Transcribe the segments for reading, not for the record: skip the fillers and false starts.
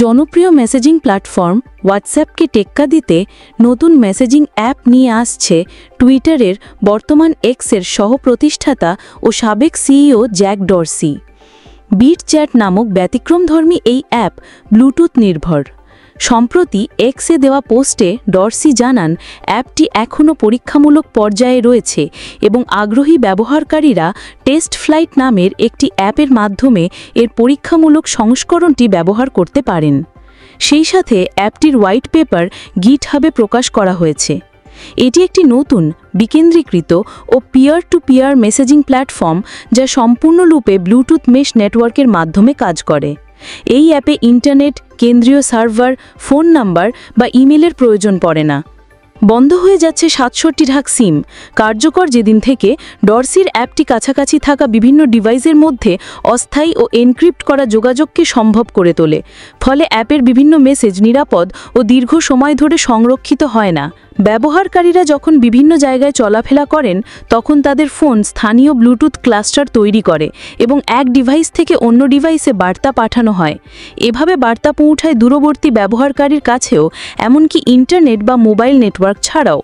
জনপ্রিয় messaging platform হোয়াটসঅ্যাপকে টেক্কা দিতে নতুন মেসেজিং অ্যাপ নিয়ে আসছে টুইটারের বর্তমান এক্সের সহ-প্রতিষ্ঠাতা ও সাবেক CEO Jack Dorsey. Bit chat নামক ব্যতিক্রমধর্মী এই অ্যাপ ব্লুটুথ নির্ভর। সম্প্রতি এক্সে দেওয়া পোস্টে ডরসি জানান, অ্যাপটি এখনও পরীক্ষামূলক পর্যায়ে রয়েছে এবং আগ্রহী ব্যবহারকারীরা টেস্ট ফ্লাইট নামের একটি অ্যাপের মাধ্যমে এর পরীক্ষামূলক সংস্করণটি ব্যবহার করতে পারেন। সেই সাথে অ্যাপটির হোয়াইট পেপার গিটহাবে প্রকাশ করা হয়েছে। এটি একটি নতুন, বিকেন্দ্রীকৃত ও peer to peer messaging platform যা সম্পূর্ণরূপে ব্লুটুথ মেশ নেটওয়ার্কের মাধ্যমে কাজ করে। এই অ্যাপে ইন্টারনেট, কেন্দ্রীয় সার্ভার, ফোন নাম্বার বা ইমেলের প্রয়োজন পড়ে না। বন্ধ হয়ে যাচ্ছে ৬৭ ভাগ সিম। কার্যকর যেদিন থেকে, ডরসির অ্যাপটি কাছাকাছি থাকা বিভিন্ন ডিভাইসের মধ্যে অস্থায়ী ও এনক্রিপ্ট করা যোগাযোগকে সম্ভব করে তোলে। ফলে অ্যাপের বিভিন্ন মেসেজ নিরাপদ ও দীর্ঘ সময় ধরে সংরক্ষিত হয় না। ব্যবহারকারীরা যখন বিভিন্ন জায়গায় চলাফেরা করেন, তখন তাদের ফোন স্থানীয় ব্লুটুথ ক্লাস্টার তৈরি করে এবং এক ডিভাইস থেকে অন্য ডিভাইসে বার্তা পাঠানো হয়। এভাবে বার্তা পৌঁছায় দূরবর্তী ব্যবহারকারীর কাছেও, এমনকি ইন্টারনেট বা মোবাইল নেটওয়ার্ক ছাড়াও।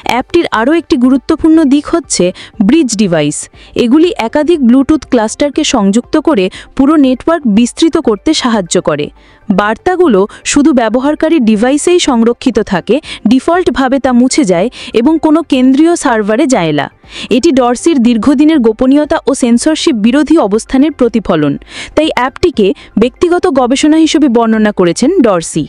অ্যাপটির আরও একটি গুরুত্বপূর্ণ দিক হচ্ছে ব্রিজ ডিভাইস। এগুলি একাধিক ব্লুটুথ ক্লাস্টারকে সংযুক্ত করে পুরো নেটওয়ার্ক বিস্তৃত করতে সাহায্য করে। বার্তাগুলো শুধু ব্যবহারকারীর ডিভাইসেই সংরক্ষিত থাকে, ডিফল্টভাবে তা মুছে যায় এবং কোনো কেন্দ্রীয় সার্ভারে যায় না। এটি ডরসির দীর্ঘদিনের গোপনীয়তা ও সেন্সরশিপ বিরোধী অবস্থানের প্রতিফলন। তাই অ্যাপটিকে ব্যক্তিগত গবেষণা হিসেবে বর্ণনা করেছেন ডরসি।